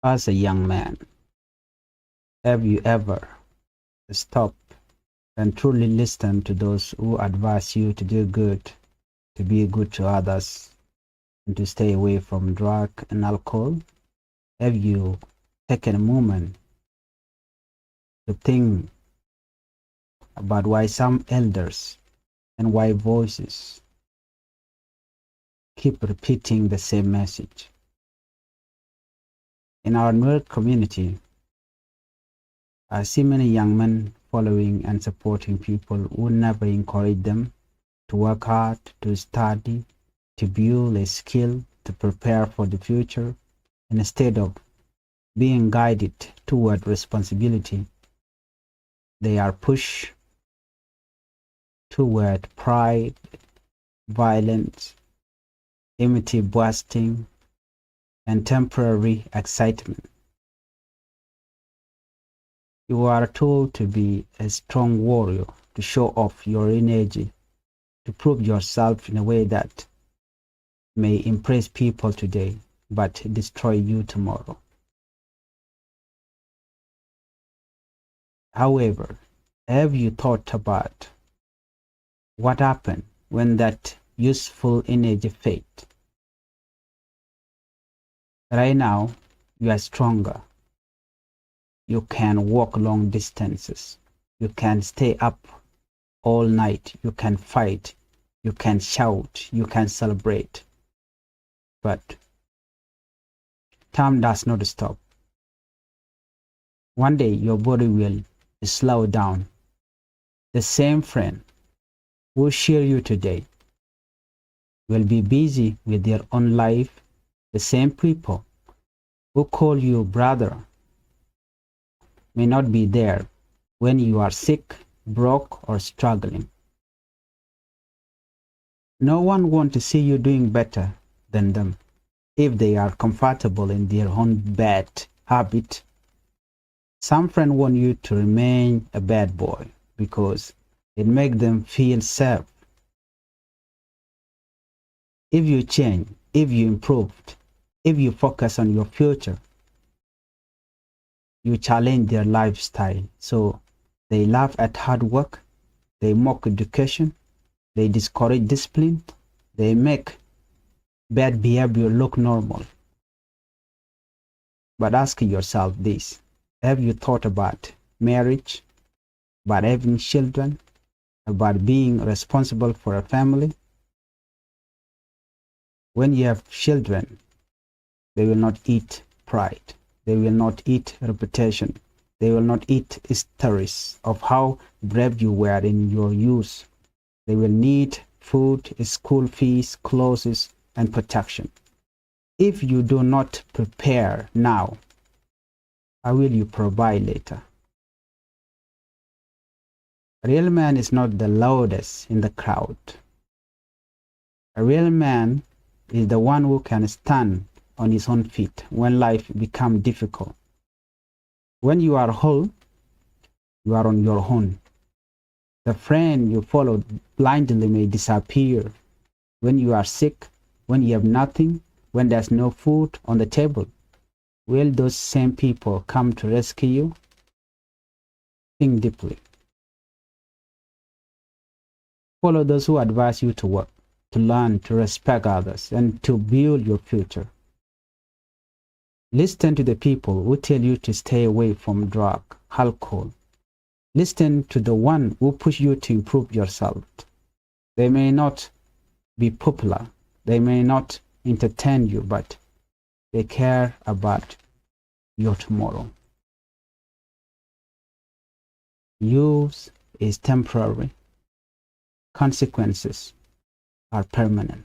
As a young man, have you ever stopped and truly listened to those who advise you to do good, to be good to others, and to stay away from drug and alcohol? Have you taken a moment to think about why some elders and why voices keep repeating the same message? In our Nuer community, I see many young men following and supporting people who never encourage them to work hard, to study, to build a skill, to prepare for the future. And instead of being guided toward responsibility, they are pushed toward pride, violence, image busting, and temporary excitement. You are told to be a strong warrior, to show off your energy, to prove yourself in a way that may impress people today, but destroy you tomorrow. However, have you thought about what happened when that useful energy fades? Right now, you are stronger. You can walk long distances. You can stay up all night. You can fight. You can shout. You can celebrate. But time does not stop. One day your body will slow down. The same friend who cheer you today will be busy with their own life. The same people who call you brother may not be there when you are sick, broke, or struggling. No one wants to see you doing better than them if they are comfortable in their own bad habit. Some friends want you to remain a bad boy because it makes them feel safe. If you change, if you improved, if you focus on your future, you challenge their lifestyle. So they laugh at hard work, they mock education, they discourage discipline, they make bad behavior look normal. But ask yourself this: have you thought about marriage, about having children, about being responsible for a family? When you have children, they will not eat pride. They will not eat reputation. They will not eat stories of how brave you were in your youth. They will need food, school fees, clothes, and protection. If you do not prepare now, how will you provide later? A real man is not the loudest in the crowd. A real man is the one who can stand on his own feet when life becomes difficult. When you are whole, you are on your own. The friend you followed blindly may disappear. When you are sick, when you have nothing, when there's no food on the table, will those same people come to rescue you? Think deeply. Follow those who advise you to work, to learn, to respect others, and to build your future. Listen to the people who tell you to stay away from drug, alcohol. Listen to the one who push you to improve yourself. They may not be popular, they may not entertain you, but they care about your tomorrow. Youth is temporary. Consequences are permanent.